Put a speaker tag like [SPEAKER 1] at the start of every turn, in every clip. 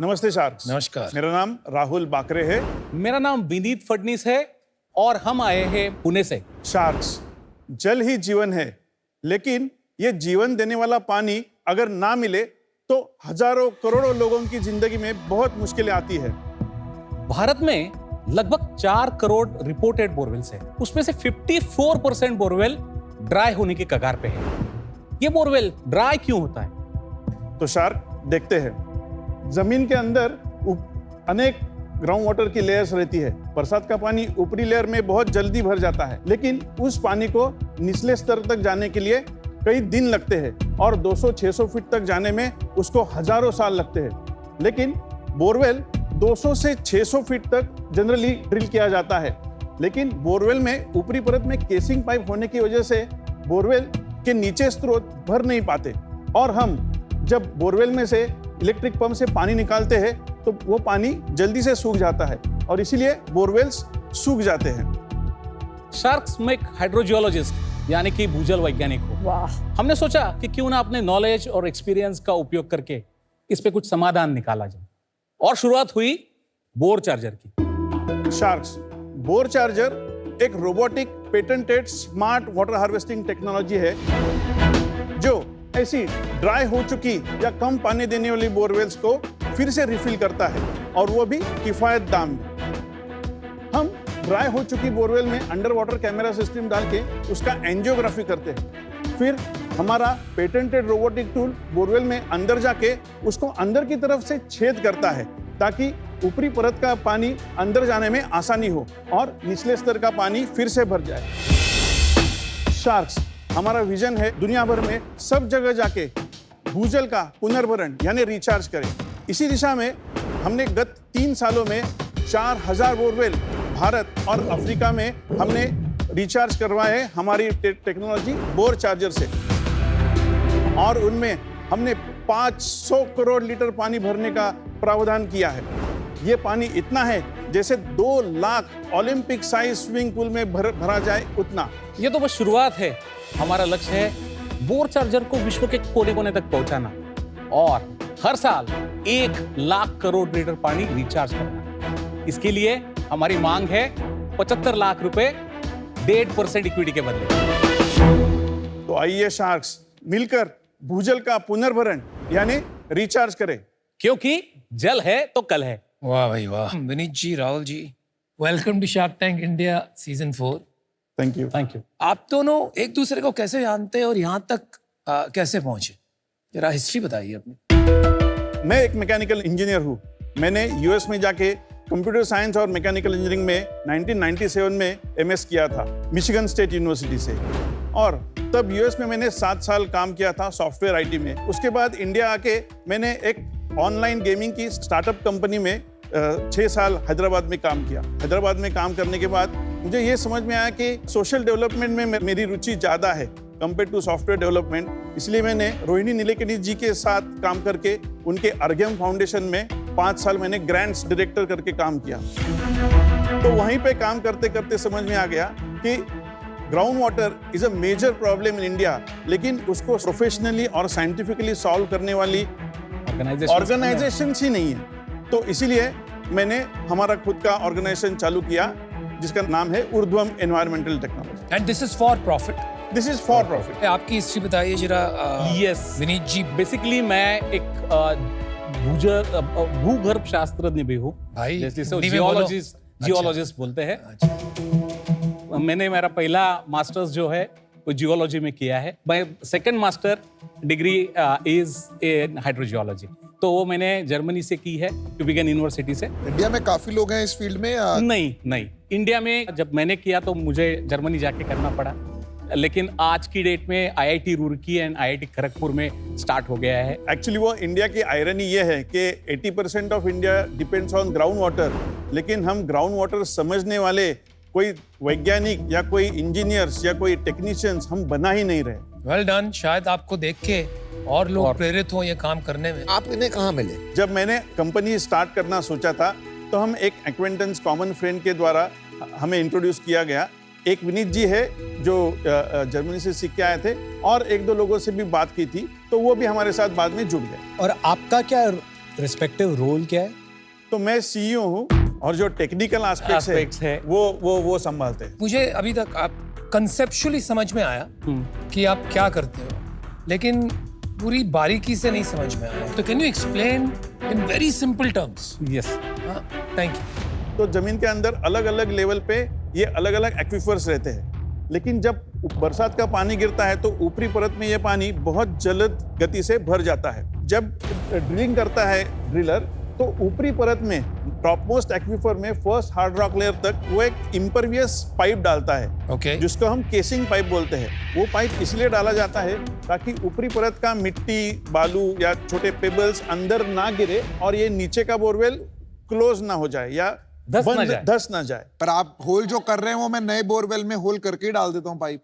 [SPEAKER 1] नमस्ते शार्क्स।
[SPEAKER 2] नमस्कार।
[SPEAKER 1] मेरा नाम राहुल बाकरे है।
[SPEAKER 3] मेरा नाम विनीत फडनीस है और हम आए हैं पुणे से।
[SPEAKER 1] शार्क्स, जल ही जीवन है, लेकिन ये जीवन देने वाला पानी अगर ना मिले तो हजारों करोड़ों लोगों की जिंदगी में बहुत मुश्किलें आती है।
[SPEAKER 3] भारत में लगभग 4 करोड़ रिपोर्टेड बोरवेल्स हैं। उसमें से 54% बोरवेल ड्राई होने के कगार पे है। ये बोरवेल ड्राई क्यों होता है?
[SPEAKER 1] तो शार्क, देखते हैं। जमीन के अंदर अनेक ग्राउंड वाटर की लेयर्स रहती है। बरसात का पानी ऊपरी लेयर में बहुत जल्दी भर जाता है, लेकिन उस पानी को निचले स्तर तक जाने के लिए कई दिन लगते हैं और 200-600 फीट तक जाने में उसको हजारों साल लगते हैं। लेकिन बोरवेल 200 से 600 फीट तक जनरली ड्रिल किया जाता है, लेकिन बोरवेल में ऊपरी परत में केसिंग पाइप होने की वजह से बोरवेल के नीचे स्रोत भर नहीं पाते और हम जब बोरवेल में से इलेक्ट्रिक पंप से पानी निकालते हैं तो वो पानी जल्दी से सूख जाता है और इसीलिए बोरवेल्स सूख जाते हैं।
[SPEAKER 3] शार्क्स में एक हाइड्रोजियोलॉजिस्ट यानी कि भूजल वैज्ञानिक हो।
[SPEAKER 4] वाह।
[SPEAKER 3] हमने सोचा कि क्यों ना अपने नॉलेज और एक्सपीरियंस का उपयोग करके इस पे कुछ समाधान निकाला जाए और शुरुआत हुई बोर चार्जर की।
[SPEAKER 1] शार्क्स, बोर चार्जर एक robotic patented smart water harvesting technology है जो ऐसी ड्राई हो चुकी या कम पानी देने वाली बोरवेल्स को फिर से रिफिल करता है और वो भी किफायत दाम में। हम ड्राई हो चुकी बोरवेल में अंडर वाटर कैमरा सिस्टम डाल के उसका एंजियोग्राफी करते हैं। फिर हमारा पेटेंटेड रोबोटिक टूल बोरवेल में अंदर जाके उसको अंदर की तरफ से छेद करता है ताकि ऊपरी परत का पानी अंदर जाने में आसानी हो और निचले स्तर का पानी फिर से भर जाए। शार्क्स, हमारा विजन है दुनिया भर में सब जगह जाके भूजल का पुनर्भरण यानी रिचार्ज करें। इसी दिशा में हमने गत 3 सालों में 4000 बोरवेल भारत और अफ्रीका में हमने रिचार्ज करवाए हमारी टेक्नोलॉजी बोर चार्जर से और उनमें हमने 500 करोड़ लीटर पानी भरने का प्रावधान किया है। ये पानी इतना है जैसे 2 lakh Olympic size swimming pool में भरा जाए उतना।
[SPEAKER 3] ये तो बस शुरुआत है। हमारा लक्ष्य है बोर चार्जर को विश्व के कोने कोने तक पहुंचाना और हर साल 1 लाख करोड़ लीटर पानी रिचार्ज करना। इसके लिए हमारी मांग है 75 लाख रुपए 1.5% इक्विटी के बदले।
[SPEAKER 1] तो आइए शार्क्स, मिलकर भूजल का पुनर्भरण यानी रिचार्ज करें,
[SPEAKER 3] क्योंकि जल है तो कल है।
[SPEAKER 2] वाह भाई वाह। Vineet ji, Rahul ji, welcome to Shark Tank India season 4।
[SPEAKER 1] Thank you.
[SPEAKER 3] Thank you.
[SPEAKER 2] आप दोनों एक दूसरे को कैसे जानते हैं और यहाँ तक कैसे पहुंचे? जरा हिस्ट्री बताइए अपनी।
[SPEAKER 1] मैं एक मैकेनिकल इंजीनियर हूँ। मैंने यूएस में जाके कंप्यूटर साइंस और मैकेनिकल इंजीनियरिंग में 1997 में एमएस किया था मिशिगन स्टेट यूनिवर्सिटी से और तब यूएस में मैंने 7 साल काम किया था सॉफ्टवेयर आईटी में। उसके बाद इंडिया आके मैंने एक ऑनलाइन गेमिंग की स्टार्टअप कंपनी में 6 साल हैदराबाद में काम किया। हैदराबाद में काम करने के बाद मुझे ये समझ में आया कि सोशल डेवलपमेंट में मेरी रुचि ज़्यादा है कंपेयर टू सॉफ्टवेयर डेवलपमेंट। इसलिए मैंने रोहिणी नीलेकनी जी के साथ काम करके उनके अर्घ्यम फाउंडेशन में 5 साल मैंने ग्रांट्स डायरेक्टर करके काम किया। तो वहीं पे काम करते करते समझ में आ गया कि ground water is a major problem in India, लेकिन उसको प्रोफेशनली और साइंटिफिकली सॉल्व करने वाली ऑर्गेनाइजेशन ही नहीं है। तो इसीलिए मैंने हमारा खुद का ऑर्गेनाइजेशन चालू किया जिसका नाम है Urdhvam environmental technology.
[SPEAKER 2] And this is for profit.
[SPEAKER 1] This is for profit.
[SPEAKER 2] आपकी हिस्ट्री बताइए जरा।
[SPEAKER 3] यस
[SPEAKER 2] विनीत जी।
[SPEAKER 3] बेसिकली मैं एक भूगर्भ शास्त्रज्ञ भी हूँ
[SPEAKER 2] भाई,
[SPEAKER 3] जैसे
[SPEAKER 2] हिंदी में बोलो।
[SPEAKER 3] जियोलॉजिस्ट बोलते हैं। मैंने मेरा पहला मास्टर्स जो है वो जियोलॉजी में किया है। My second master degree is in hydrogeology, तो वो मैंने जर्मनी से की है, ट्यूबिंगन यूनिवर्सिटी से।
[SPEAKER 5] इंडिया में काफी लोग हैं इस फील्ड में या?
[SPEAKER 3] नहीं, इंडिया में जब मैंने किया तो मुझे जर्मनी जाके करना पड़ा, लेकिन आज की डेट में IIT Roorkee and IIT Kharagpur में स्टार्ट हो गया है।
[SPEAKER 1] एक्चुअली वो इंडिया की आयरनी ये है कि 80% of India depends on ground water, लेकिन हम ग्राउंड वाटर समझने वाले कोई वैज्ञानिक या कोई इंजीनियर्स या कोई टेक्नीशियंस हम बना ही नहीं रहे।
[SPEAKER 2] Well done. शायद आपको देख के और लोग प्रेरित हो ये काम करने में।
[SPEAKER 5] आप इन्हें कहाँ मिले?
[SPEAKER 1] जब मैंने कंपनी स्टार्ट करना सोचा था तो हम एक एक्वेंटेंस कॉमन फ्रेंड के द्वारा हमें इंट्रोड्यूस किया गया। एक विनीत जी है जो जर्मनी से सीख के आए थे और 1-2 लोगों से भी बात की थी, तो वो भी हमारे साथ बाद में जुड़ गए।
[SPEAKER 6] और आपका क्या
[SPEAKER 4] रिस्पेक्टिव रोल क्या है?
[SPEAKER 1] तो मैं सीईओ हूँ और जो टेक्निकल
[SPEAKER 3] Aspects
[SPEAKER 1] एस्पेक्ट्स
[SPEAKER 3] है।
[SPEAKER 1] है वो संभालते हैं।
[SPEAKER 2] मुझे अभी तक आप कंसेप्चुअली समझ में आया कि आप क्या करते हो, लेकिन पूरी बारीकी से नहीं समझ में आया। तो can you explain in very simple terms?
[SPEAKER 3] Yes
[SPEAKER 2] thank you.
[SPEAKER 1] तो जमीन के अंदर अलग अलग लेवल पे ये अलग अलग एक्विफर्स रहते हैं, लेकिन जब बरसात का पानी गिरता है तो ऊपरी परत में ये पानी बहुत जल्द गति से भर जाता है। जब ड्रिलिंग करता है ड्रिलर तो ऊपरी परत में टॉप मोस्ट एक्विफर में फर्स्ट हार्ड रॉक लेयर तक वो एक इम्परवियस पाइप डालता है,
[SPEAKER 2] ओके।
[SPEAKER 1] जिसको हम केसिंग पाइप बोलते हैं। वो पाइप इसलिए डाला जाता है ताकि ऊपरी परत का मिट्टी, बालू या छोटे पेबल्स अंदर ना गिरे और ये नीचे का बोरवेल क्लोज ना हो जाए या धस ना जाए।
[SPEAKER 5] पर आप होल जो कर रहे हैं वो मैं नए बोरवेल में होल करके ही डाल देता हूँ पाइप।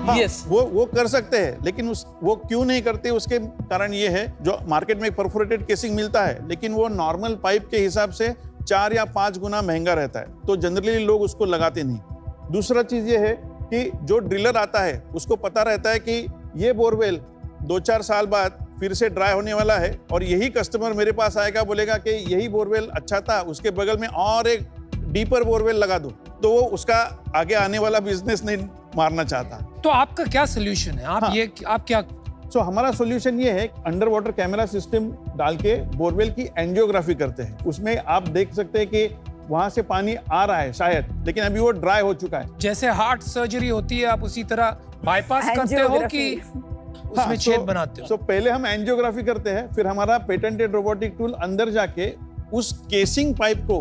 [SPEAKER 1] हाँ,
[SPEAKER 3] यस
[SPEAKER 1] वो कर सकते हैं, लेकिन वो क्यों नहीं करते उसके कारण ये है, जो मार्केट में परफोरेटेड केसिंग मिलता है लेकिन वो नॉर्मल पाइप के हिसाब से 4 या 5 गुना महंगा रहता है, तो जनरली लोग उसको लगाते नहीं। दूसरा चीज ये है कि जो ड्रिलर आता है उसको पता रहता है कि ये बोरवेल 2-4 साल बाद फिर से ड्राई होने वाला है और यही कस्टमर मेरे पास आएगा, बोलेगा कि यही बोरवेल अच्छा था, उसके बगल में और एक डीपर बोरवेल लगा दो, तो वो उसका आगे आने वाला बिजनेस नहीं मारना चाहता।
[SPEAKER 2] तो आपका क्या सोल्यूशन है? आप आप क्या?
[SPEAKER 1] हमारा सॉल्यूशन ये है, अंडर वाटर कैमरा सिस्टम डाल के बोरवेल की एंजियोग्राफी करते हैं। उसमें आप देख सकते हैं कि वहां से पानी आ रहा है शायद, लेकिन अभी वो ड्राई हो चुका है।
[SPEAKER 2] जैसे हार्ट सर्जरी होती है, आप उसी तरह बाईपास करते हो कि उसमें छेद बनाते हो?
[SPEAKER 1] पहले हम एंजियोग्राफी करते हैं, फिर हमारा पेटेंटेड रोबोटिक टूल अंदर जाके उस केसिंग पाइप को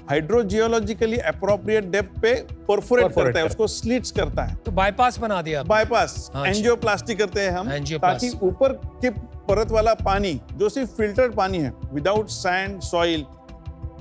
[SPEAKER 1] हाइड्रोजियोलॉजिकली अप्रोप्रिएट डेप्थ पे परफोरेट करता है, उसको स्लिट्स करता है।
[SPEAKER 2] तो बाईपास बना दिया आपने।
[SPEAKER 1] बाईपास एंजियोप्लास्टी करते हैं हम, ताकि
[SPEAKER 2] एंजियोप्लास्टी।
[SPEAKER 1] ऊपर के परत वाला पानी जो सिर्फ फिल्टर्ड पानी है, without sand soil,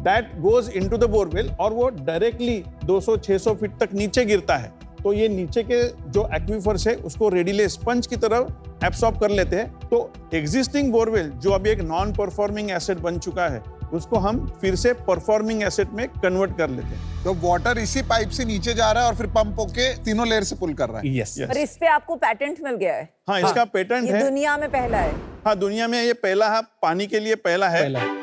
[SPEAKER 1] that goes into the borewell और वो डायरेक्टली 200-600 फीट तक नीचे गिरता है। तो ये नीचे के जो एक्विफर्स है उसको रेडिले स्पंज की तरह एब्सॉर्ब कर लेते हैं। तो एग्जिस्टिंग बोरवेल जो अभी एक नॉन परफॉर्मिंग एसेट बन चुका है, उसको हम फिर से परफॉर्मिंग एसेट में कन्वर्ट कर लेते हैं।
[SPEAKER 5] तो वाटर इसी पाइप से नीचे जा रहा है और फिर पंप होके तीनों लेयर से पुल कर रहा है।
[SPEAKER 3] यस
[SPEAKER 6] पर इस पे आपको पेटेंट मिल गया है।
[SPEAKER 1] हाँ, इसका पेटेंट
[SPEAKER 6] ये
[SPEAKER 1] है।
[SPEAKER 6] दुनिया में पहला है।
[SPEAKER 1] हाँ, दुनिया में ये पहला है, पानी के लिए पहला है।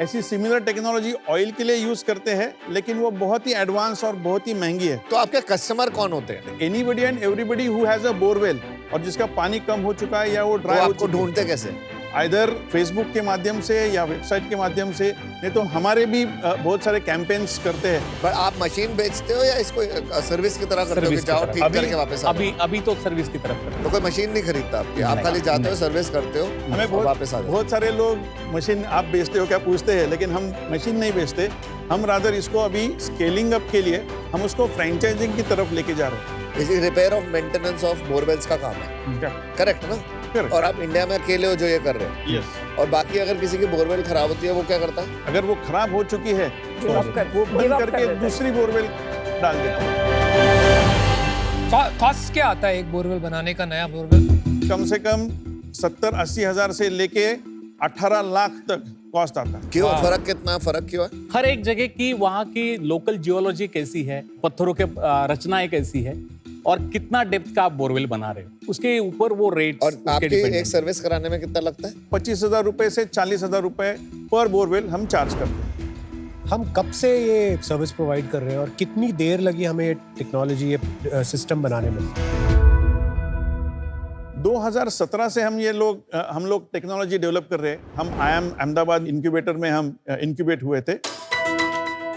[SPEAKER 1] ऐसी सिमिलर टेक्नोलॉजी ऑयल के लिए यूज करते हैं, लेकिन वो बहुत ही एडवांस और बहुत ही महंगी है।
[SPEAKER 5] तो आपके कस्टमर कौन होते हैं?
[SPEAKER 1] Anybody and everybody who has a borewell और जिसका पानी कम हो चुका है या वो ड्राई हो
[SPEAKER 5] आपको
[SPEAKER 1] चुका है,
[SPEAKER 5] ढूंढते कैसे?
[SPEAKER 1] आइदर फेसबुक के माध्यम से या वेबसाइट के माध्यम से, नहीं तो हमारे भी बहुत सारे कैंपेन्स करते हैं।
[SPEAKER 5] पर आप मशीन बेचते हो या इसको सर्विस की तरह करते हो कि जाओ ठीक करके वापस आ जाओ?
[SPEAKER 3] अभी तो सर्विस की तरफ
[SPEAKER 5] तो कोई मशीन नहीं खरीदता आपकी, आप खाली जाते हो सर्विस करते हो
[SPEAKER 1] हमें
[SPEAKER 5] और वापस आ जाओ।
[SPEAKER 1] बहुत सारे लोग मशीन आप बेचते हो क्या पूछते हैं, लेकिन हम मशीन नहीं बेचते। हम रादर इसको अभी स्केलिंग अप के लिए हम उसको फ्रेंचाइजिंग की तरफ लेके जा रहे हैं।
[SPEAKER 5] Repair of maintenance of borewells का काम है, करेक्ट ना?
[SPEAKER 1] Correct.
[SPEAKER 5] और आप इंडिया में अकेले हो जो ये कर रहे हो।
[SPEAKER 1] यस।
[SPEAKER 5] और बाकी अगर किसी की बोरवेल खराब होती है वो क्या करता है?
[SPEAKER 1] अगर वो खराब हो चुकी है तो
[SPEAKER 6] Give up कर-
[SPEAKER 1] वो
[SPEAKER 6] give
[SPEAKER 1] बंद
[SPEAKER 6] up कर
[SPEAKER 1] करके
[SPEAKER 6] देते हैं।
[SPEAKER 1] दूसरी बोरवेल डाल देते हैं।
[SPEAKER 2] कॉस्ट क्या आता है एक बोरवेल बनाने का, नया बोरवेल?
[SPEAKER 1] कम से कम 70-80 हजार से लेके 18 लाख तक कॉस्ट आता है।
[SPEAKER 5] क्यों फर्क, कितना फर्क क्यों है?
[SPEAKER 3] हर एक जगह की वहाँ की लोकल जियोलॉजी कैसी है, पत्थरों के रचनाएं कैसी है और कितना डेप्थ का आप बोरवेल बना रहे हो, उसके ऊपर वो रेट।
[SPEAKER 5] और आपकी एक सर्विस कराने में कितना लगता है?
[SPEAKER 1] 25,000 रुपए से 40,000 रुपए पर बोरवेल हम चार्ज करते हैं।
[SPEAKER 4] हम कब से ये सर्विस प्रोवाइड कर रहे हैं और कितनी देर लगी हमें टेक्नोलॉजी, ये सिस्टम बनाने में?
[SPEAKER 1] 2017 से हम लोग टेक्नोलॉजी डेवलप कर रहे हैं। हम IIM अहमदाबाद इंक्यूबेटर में हम इंक्यूबेट हुए थे।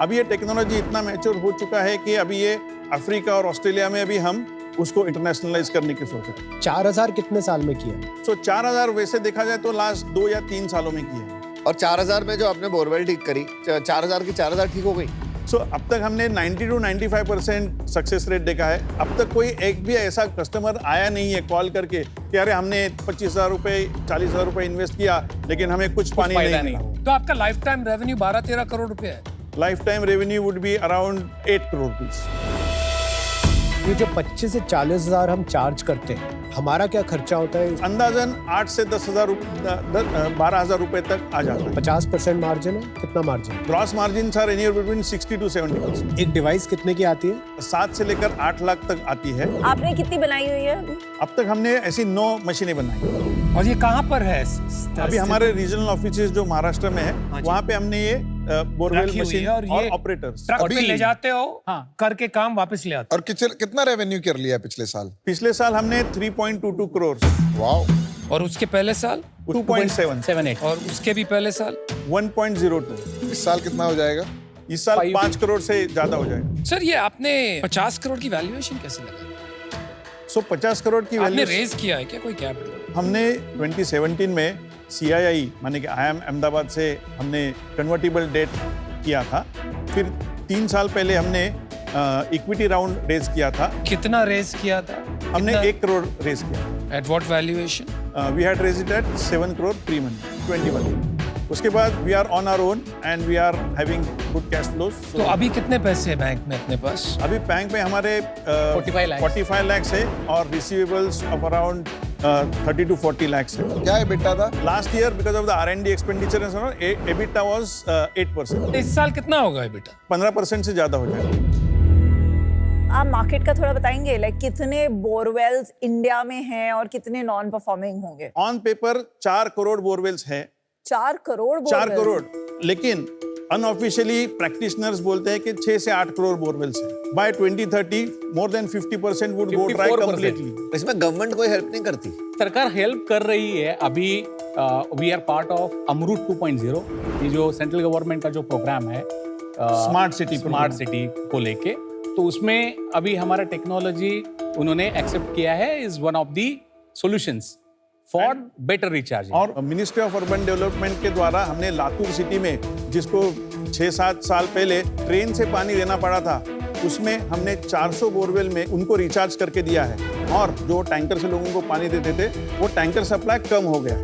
[SPEAKER 1] अभी ये टेक्नोलॉजी इतना मैच्योर हो चुका है कि अभी ये अफ्रीका और ऑस्ट्रेलिया में भी हम उसको इंटरनेशनलाइज करने की सोच रहे हैं।
[SPEAKER 4] 4000 कितने साल में किया?
[SPEAKER 1] 4000 वैसे देखा जाए तो लास्ट 2 या 3 सालों में किए हैं।
[SPEAKER 5] और 4000 में जो आपने बोरवेल ठीक करी, 4000 की 4000 ठीक हो गई?
[SPEAKER 1] अब तक हमने 90 to 95% सक्सेस रेट देखा है। अब तक कोई एक भी ऐसा कस्टमर आया नहीं है कॉल करके कि अरे हमने 25,000 रुपए 40,000 रुपए इन्वेस्ट किया लेकिन हमें कुछ पानी नहीं मिला।
[SPEAKER 2] तो आपका लाइफ टाइम रेवेन्यू 12-13 करोड़ रुपए है।
[SPEAKER 1] Life time revenue would be around 8 crore rupees.
[SPEAKER 4] ये जो 25 से 40 हजार हम चार्ज करते हैं, हमारा क्या खर्चा होता है?
[SPEAKER 1] अंदाजन 8 से 10,000 12,000 रुपए तक आ जाता है।
[SPEAKER 4] 50% मार्जिन है? कितना margin?
[SPEAKER 1] Gross margin sir anywhere between 60 to 70%।
[SPEAKER 4] एक डिवाइस कितने की आती है?
[SPEAKER 1] 7 से लेकर 8 लाख तक आती है।
[SPEAKER 6] आपने कितनी बनाई हुई है अभी?
[SPEAKER 1] अब तक हमने ऐसी 9 मशीनें बनाई।
[SPEAKER 2] और ये कहाँ पर है?
[SPEAKER 1] अभी हमारे रीजनल ऑफिसेज जो महाराष्ट्र में है, वहाँ पे हमने ये बोरवेल
[SPEAKER 2] रखी हुई
[SPEAKER 1] मशीन
[SPEAKER 2] है और
[SPEAKER 1] और
[SPEAKER 2] ये
[SPEAKER 1] ऑपरेटर्स
[SPEAKER 2] ट्रक पे
[SPEAKER 7] अभी-
[SPEAKER 2] ले जाते हो,
[SPEAKER 3] हाँ।
[SPEAKER 2] करके काम वापस ले आते
[SPEAKER 7] और कितना रेवेन्यू कर लिया पिछले साल?
[SPEAKER 1] पिछले साल हमने 3.22 करोड़,
[SPEAKER 7] वाओ।
[SPEAKER 2] हो। और उसके पहले साल
[SPEAKER 1] 2.7,
[SPEAKER 3] 7-8
[SPEAKER 2] और उसके भी पहले साल
[SPEAKER 1] 1.02।
[SPEAKER 7] इस साल कितना हो जाएगा?
[SPEAKER 1] इस साल 5 करोड़ से ज्यादा हो जाएगा।
[SPEAKER 2] सर ये आपने 50 करोड़ की वैल्यूएशन कैसे लगा?
[SPEAKER 1] 50 करोड़ की
[SPEAKER 2] आपने
[SPEAKER 1] वैल्यू
[SPEAKER 2] रेज किया है क्या कोई कैपिटल?
[SPEAKER 1] हमने 2017 में CII माने कि IIM अहमदाबाद से हमने कन्वर्टिबल डेट किया था। फिर 3 साल पहले हमने इक्विटी राउंड रेज किया था।
[SPEAKER 2] कितना रेज किया था?
[SPEAKER 1] हमने 1 करोड़ रेज किया।
[SPEAKER 2] At what valuation?
[SPEAKER 1] We had raise it at 7 crore pre money 21। उसके बाद we are on our own and we are having good cash flows.
[SPEAKER 2] तो अभी कितने पैसे हैं बैंक में अपने पास?
[SPEAKER 1] अभी बैंक में हमारे 45 लाख है और receivables of around 30 to 40 lakhs है।
[SPEAKER 7] क्या है बेटा था?
[SPEAKER 1] Last year because of the R&D expenditure EBITDA was 8%।
[SPEAKER 2] इस साल कितना होगा बेटा?
[SPEAKER 1] 15% से ज्यादा हो जाएगा।
[SPEAKER 6] आप मार्केट का थोड़ा बताएंगे, लाइक कितने बोरवेल्स इंडिया में हैं और कितने नॉन परफॉर्मिंग होंगे?
[SPEAKER 1] ऑन पेपर 4 करोड़ बोरवेल्स है।
[SPEAKER 6] 4 करोड़
[SPEAKER 1] 4
[SPEAKER 6] borewells?
[SPEAKER 1] करोड़, लेकिन अनऑफिशियली प्रैक्टिशनर्स बोलते हैं कि 6 से 8 करोड़ बोरवेल्स है। By 2030 more than 50% would go dry
[SPEAKER 3] 54%।
[SPEAKER 1] Completely.
[SPEAKER 5] इसमें गवर्नमेंट कोई हेल्प नहीं करती?
[SPEAKER 3] सरकार हेल्प कर रही है। अभी we are part of AMRUT 2.0, ये जो सेंट्रल गवर्नमेंट का जो प्रोग्राम है
[SPEAKER 1] स्मार्ट सिटी
[SPEAKER 3] को लेके, तो उसमें अभी हमारा टेक्नोलॉजी उन्होंने एक्सेप्ट किया है is one of the solutions for better recharge.
[SPEAKER 1] और मिनिस्ट्री ऑफ अर्बन डेवलपमेंट के द्वारा हमने लातूर सिटी में, जिसको 6-7 साल पहले ट्रेन से पानी देना पड़ा था, उसमें हमने 400 बोरवेल में उनको रिचार्ज करके दिया है। और जो टैंकर से लोगों को पानी देते थे, वो टैंकर सप्लाई कम हो गया।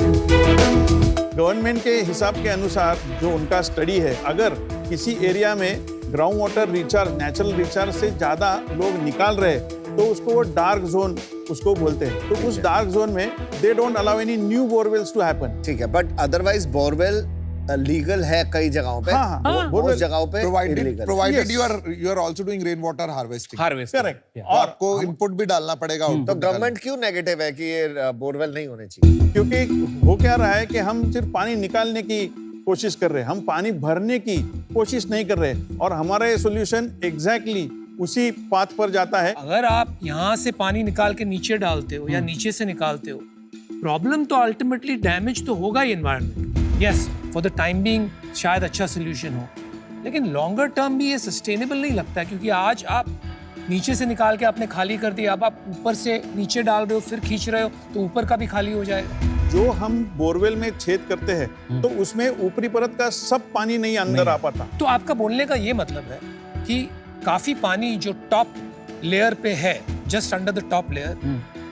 [SPEAKER 1] गवर्नमेंट के हिसाब के अनुसार जो उनका स्टडी है, अगर किसी एरिया में ground water recharge, natural recharge से ज्यादा लोग निकाल रहे, तो उसको वो डार्क जोन उसको बोलते हैं। तो उस डार्क जोन में they don't allow any new borewells to happen.
[SPEAKER 5] ठीक है, बट अदरवाइज बोरवेल लीगल है कई जगहों पे।
[SPEAKER 1] हाँ, हाँ,
[SPEAKER 5] बहुत जगहों पे
[SPEAKER 7] provided
[SPEAKER 5] illegal।
[SPEAKER 7] You are also doing rain water harvesting.
[SPEAKER 1] Correct.
[SPEAKER 7] और आपको इनपुट भी डालना पड़ेगा।
[SPEAKER 5] तो गवर्नमेंट क्यों नेगेटिव है कि ये बोरवेल नहीं होने चाहिए?
[SPEAKER 1] क्योंकि हो क्या रहा है कि हम सिर्फ पानी निकालने की कोशिश कर रहे हैं, हम पानी भरने की कोशिश नहीं कर रहे, और हमारा ये सोल्यूशन एग्जैक्टली उसी पाथ पर जाता है।
[SPEAKER 2] अगर आप यहाँ से पानी निकाल के नीचे डालते हो या नीचे से निकालते हो, प्रॉब्लम तो अल्टीमेटली डैमेज तो होगा ही environment. Yes, for the time being शायद अच्छा सोल्यूशन हो, लेकिन लॉन्गर टर्म भी ये सस्टेनेबल नहीं लगता है, क्योंकि आज आप नीचे से निकाल के आपने खाली कर दिया, अब आप ऊपर से नीचे डाल रहे हो, फिर खींच रहे हो, तो ऊपर का भी खाली हो जाएगा।
[SPEAKER 1] जो हम बोरवेल में छेद करते हैं, तो उसमें ऊपरी परत का सब पानी नहीं अंदर आ पाता।
[SPEAKER 2] तो आपका बोलने का ये मतलब है कि काफी पानी जो टॉप लेयर पे है, just under the top layer,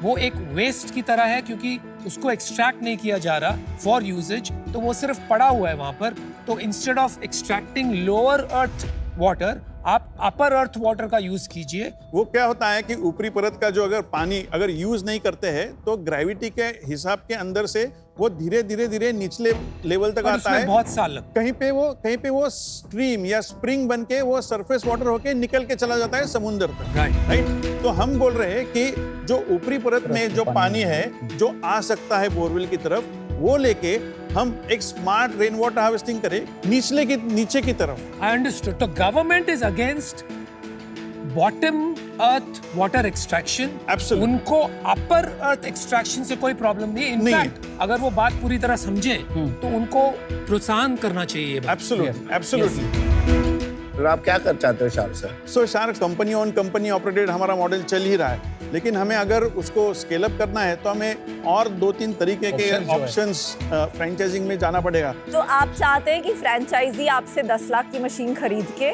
[SPEAKER 2] वो एक वेस्ट की तरह है, क्योंकि उसको एक्सट्रैक्ट नहीं किया जा रहा फॉर यूजेज, तो वो सिर्फ पड़ा हुआ है वहां पर। तो instead of extracting lower earth water, आप अपर अर्थ वाटर का यूज कीजिए।
[SPEAKER 1] वो क्या होता है कि ऊपरी परत का जो अगर पानी अगर यूज नहीं करते हैं, तो ग्रेविटी के हिसाब के अंदर से वो धीरे धीरे निचले लेवल तक
[SPEAKER 2] और
[SPEAKER 1] आता
[SPEAKER 2] उसमें
[SPEAKER 1] है।
[SPEAKER 2] बहुत साल लगता
[SPEAKER 1] कहीं पे वो स्ट्रीम या स्प्रिंग बन के वो सरफेस वाटर होके निकल के चला जाता है समुद्र तक।
[SPEAKER 2] है।
[SPEAKER 1] राइट। तो हम बोल रहे हैं कि जो ऊपरी परत में जो पानी है जो आ सकता है बोरवेल की तरफ, वो लेके हम एक स्मार्ट रेन वाटर हार्वेस्टिंग करें नीचे की तरफ।
[SPEAKER 2] I understood. तो government is against bottom earth water extraction.
[SPEAKER 1] Absolutely.
[SPEAKER 2] उनको अपर अर्थ एक्सट्रैक्शन से कोई प्रॉब्लम नहीं है।
[SPEAKER 1] नहीं है।
[SPEAKER 2] इनफैक्ट अगर वो बात पूरी तरह समझे तो उनको प्रोत्साहन करना चाहिए ये बात।
[SPEAKER 1] एब्सोल्युटली।
[SPEAKER 5] तो आप क्या कर चाहते हो shark sir?
[SPEAKER 1] So shark company on company operated हमारा मॉडल चल ही रहा है, लेकिन हमें अगर उसको स्केल अप करना है, तो हमें और 2-3 तरीके के ऑप्शंस फ्रेंचाइजिंग में जाना पड़ेगा।
[SPEAKER 6] तो आप चाहते हैं कि फ्रेंचाइजी आपसे 10 लाख की मशीन खरीद के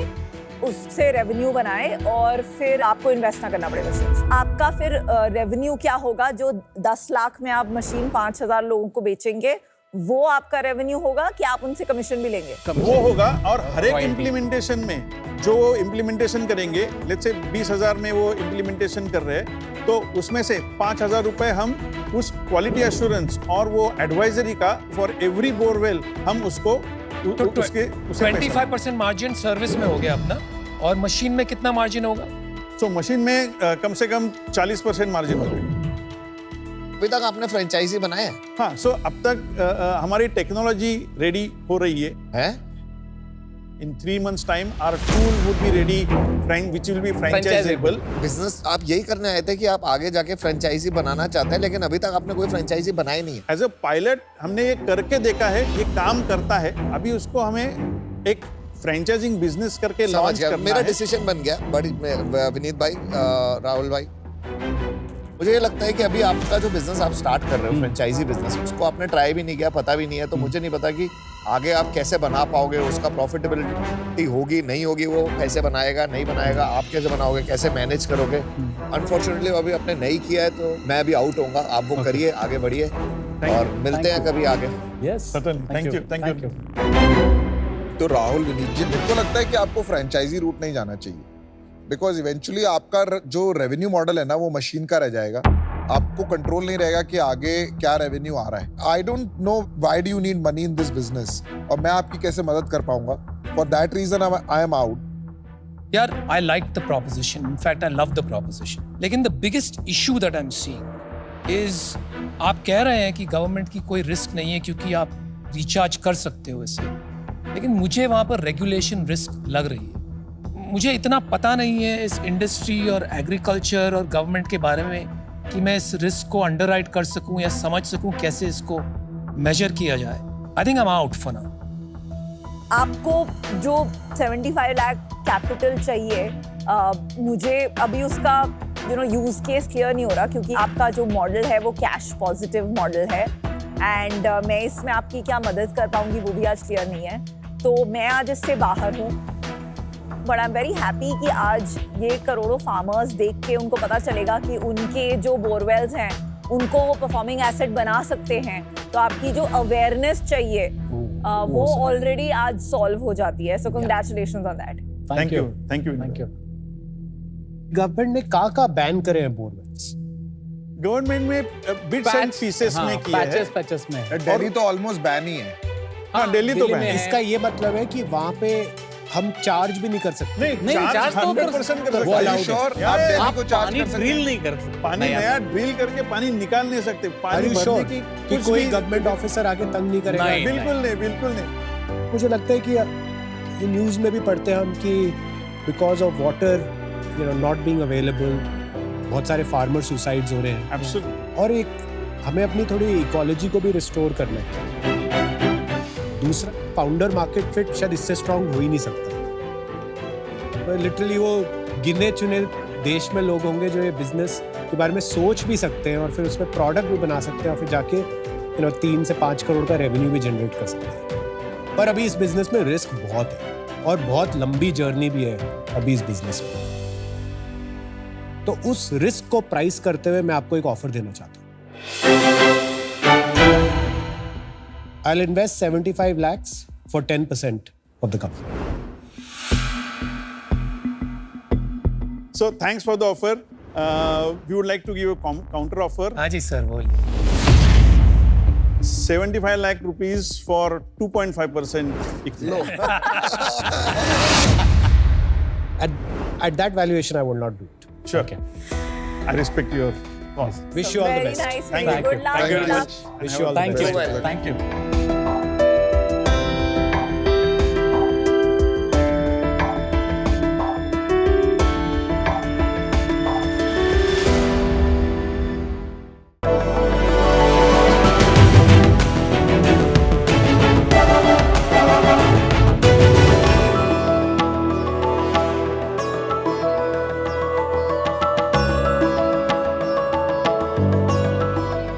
[SPEAKER 6] उससे रेवेन्यू बनाए और फिर आपको इन्वेस्ट ना करना पड़ेगा। आपका फिर रेवेन्यू क्या होगा? जो 10 लाख में आप मशीन 5,000 लोगों को बेचेंगे, वो आपका रेवेन्यू होगा कि आप उनसे कमीशन भी लेंगे?
[SPEAKER 1] वो होगा, और हर एक इम्प्लीमेंटेशन में जो इम्प्लीमेंटेशन करेंगे, लेट्स से 20,000 में वो इम्प्लीमेंटेशन कर रहे हैं, तो उसमें से 5,000 रुपए हम उस क्वालिटी एश्योरेंस और वो एडवाइजरी का फॉर एवरी बोरवेल हम उसको
[SPEAKER 2] तो
[SPEAKER 1] उसके उसे
[SPEAKER 2] 25% मार्जिन सर्विस में हो गया अपना, और मशीन में कितना मार्जिन होगा?
[SPEAKER 1] तो मशीन में कम से कम 40% मार्जिन हो गई।
[SPEAKER 5] अभी तक आपने फ्रेंचाइजी बनाए हैं?
[SPEAKER 1] हाँ, सो अब तक हमारी टेक्नोलॉजी रेडी हो रही है।
[SPEAKER 5] हैं?
[SPEAKER 1] In 3 months time, our tool would be ready, which will be franchisable.
[SPEAKER 5] Business आप यही करने आए थे कि आप आगे जाके फ्रेंचाइजी बनाना चाहते हैं, लेकिन अभी तक आपने कोई फ्रेंचाइजी बनाई नहीं है।
[SPEAKER 1] एज अ पायलट हमने ये करके देखा है, ये काम करता है। अभी उसको हमें एक फ्रेंचाइजिंग बिजनेस करके
[SPEAKER 5] समझ
[SPEAKER 1] लॉन्च
[SPEAKER 5] गया,
[SPEAKER 1] करना
[SPEAKER 5] मेरा
[SPEAKER 1] है।
[SPEAKER 5] डिसीजन बन गया। बड़ी विनीत भाई, राहुल भाई, मुझे ये लगता है कि अभी आपका जो बिजनेस आप स्टार्ट कर रहे हो, फ्रेंचाइजी बिजनेस, उसको आपने ट्राई भी नहीं किया, पता भी नहीं है, तो मुझे नहीं पता कि आगे आप कैसे बना पाओगे, उसका प्रॉफिटेबिलिटी होगी नहीं होगी, वो कैसे बनाएगा नहीं बनाएगा, आप कैसे बनाओगे, कैसे मैनेज करोगे। अनफॉर्चुनेटली अभी आपने नहीं किया है, तो मैं अभी आउट होऊंगा। आप वो करिए, आगे बढ़िए और मिलते हैं कभी आगे।
[SPEAKER 3] Yes,
[SPEAKER 1] thank you.
[SPEAKER 7] तो राहुल, विनीत जी, मेरे को लगता है कि आपको फ्रेंचाइजी रूट नहीं जाना चाहिए, बिकॉज इवेंचुअली आपका जो रेवेन्यू मॉडल है ना, वो मशीन का रह जाएगा। आपको कंट्रोल नहीं रहेगा कि आगे क्या रेवेन्यू आ रहा है। I don't know why do you need money in this business, और मैं आपकी कैसे मदद कर पाऊंगा। For that reason I am out.
[SPEAKER 2] यार, I like the proposition. In fact, I love the proposition. लेकिन the biggest issue that I'm seeing is आप कह रहे हैं कि गवर्नमेंट की कोई रिस्क नहीं है क्योंकि आप रिचार्ज कर सकते हो इसे, लेकिन मुझे वहाँ पर रेगुलेशन रिस्क लग रही है। मुझे इतना पता नहीं है इस इंडस्ट्री और एग्रीकल्चर और गवर्नमेंट के बारे में कि मैं इस रिस्क को अंडरराइट कर सकूं या समझ सकूं कैसे इसको मेजर किया जाए। I think I am out for now.
[SPEAKER 6] आपको जो 75 लाख कैपिटल चाहिए, मुझे अभी उसका यूज केस क्लियर नहीं हो रहा, क्योंकि आपका जो मॉडल है वो कैश पॉजिटिव मॉडल है, एंड मैं इसमें आपकी क्या मदद कर पाऊंगी वो भी आज क्लियर नहीं है। तो मैं आज इससे बाहर हूँ, but I am very happy कि आज ये करोड़ों फार्मर्स देख के उनको पता चलेगा कि उनके जो बोरवेल्स हैं उनको वो परफॉर्मिंग एसेट बना सकते हैं। तो आपकी जो अवेयरनेस चाहिए वो ऑलरेडी आज सॉल्व हो जाती है। सो congratulations on that.
[SPEAKER 1] Thank you.
[SPEAKER 4] Government ने का बैन करे हैं बोरवेल्स?
[SPEAKER 1] गवर्नमेंट में बिट्स एंड पीसेस में किया है।
[SPEAKER 3] पैचेस में।
[SPEAKER 7] दिल्ली तो ऑलमोस्ट बैन ही है।
[SPEAKER 1] हाँ, दिल्ली तो बैन है।
[SPEAKER 4] इसका ये मतलब है कि वहाँ पे हम चार्ज भी नहीं कर सकते।
[SPEAKER 1] नहीं, चार्ज तो 100% कर सकते
[SPEAKER 7] Are you
[SPEAKER 1] हैं।
[SPEAKER 7] sure?
[SPEAKER 1] यार,
[SPEAKER 7] आप दिल्ली
[SPEAKER 3] आप
[SPEAKER 7] को चार्ज
[SPEAKER 3] पानी
[SPEAKER 7] कर सकते
[SPEAKER 3] ड्रिल
[SPEAKER 7] हैं?
[SPEAKER 3] नहीं कर सकते।
[SPEAKER 1] पानी
[SPEAKER 3] नहीं,
[SPEAKER 1] नया ड्रिल करके पानी निकाल नहीं सकते।
[SPEAKER 4] Are
[SPEAKER 1] पानी
[SPEAKER 4] you
[SPEAKER 1] भरने
[SPEAKER 4] sure
[SPEAKER 1] की
[SPEAKER 4] कि
[SPEAKER 1] कुछ
[SPEAKER 4] कोई
[SPEAKER 1] भी-
[SPEAKER 4] गवर्नमेंट ऑफिसर आगे तंग नहीं करेगा?
[SPEAKER 3] नहीं।
[SPEAKER 1] बिल्कुल नहीं।
[SPEAKER 4] मुझे लगता है कि ये न्यूज़ में भी पढ़ते हैं हम कि because of water not being available बहुत सारे फार्मर सुसाइड्स हो रहे हैं।
[SPEAKER 1] Absolutely.
[SPEAKER 4] और एक हमें अपनी थोड़ी इकोलॉजी को भी रिस्टोर करना है। दूसरा, फाउंडर मार्केट फिट शायद इससे स्ट्रांग हो ही नहीं सकता। लिटरली वो गिने चुने देश में लोग होंगे जो ये बिजनेस के बारे में सोच भी सकते हैं और फिर उसमें प्रोडक्ट भी बना सकते हैं और फिर जाके 3 से 5 करोड़ का रेवेन्यू भी जनरेट कर सकते हैं। पर अभी इस बिजनेस में रिस्क बहुत है और बहुत लंबी जर्नी भी है अभी इस बिजनेस में। तो उस रिस्क को प्राइस करते हुए मैं आपको एक ऑफर देना चाहता हूं। I'll invest 75 lakhs for 10% of the company.
[SPEAKER 1] So thanks for the offer. We would like to give a counter offer.
[SPEAKER 2] हाँ जी सर, बोलिए।
[SPEAKER 1] 75 lakh rupees for 2.5%
[SPEAKER 5] low,
[SPEAKER 4] At that valuation, I will not do it.
[SPEAKER 1] Sure. I respect your cause.
[SPEAKER 4] Wish you all the
[SPEAKER 6] Very
[SPEAKER 4] best.
[SPEAKER 6] nice.
[SPEAKER 1] Thank you.
[SPEAKER 6] Good luck.
[SPEAKER 7] Thank you
[SPEAKER 6] Good
[SPEAKER 7] very
[SPEAKER 6] luck.
[SPEAKER 7] much.
[SPEAKER 4] Wish you all the
[SPEAKER 3] Thank
[SPEAKER 4] best.
[SPEAKER 3] you. Thank you.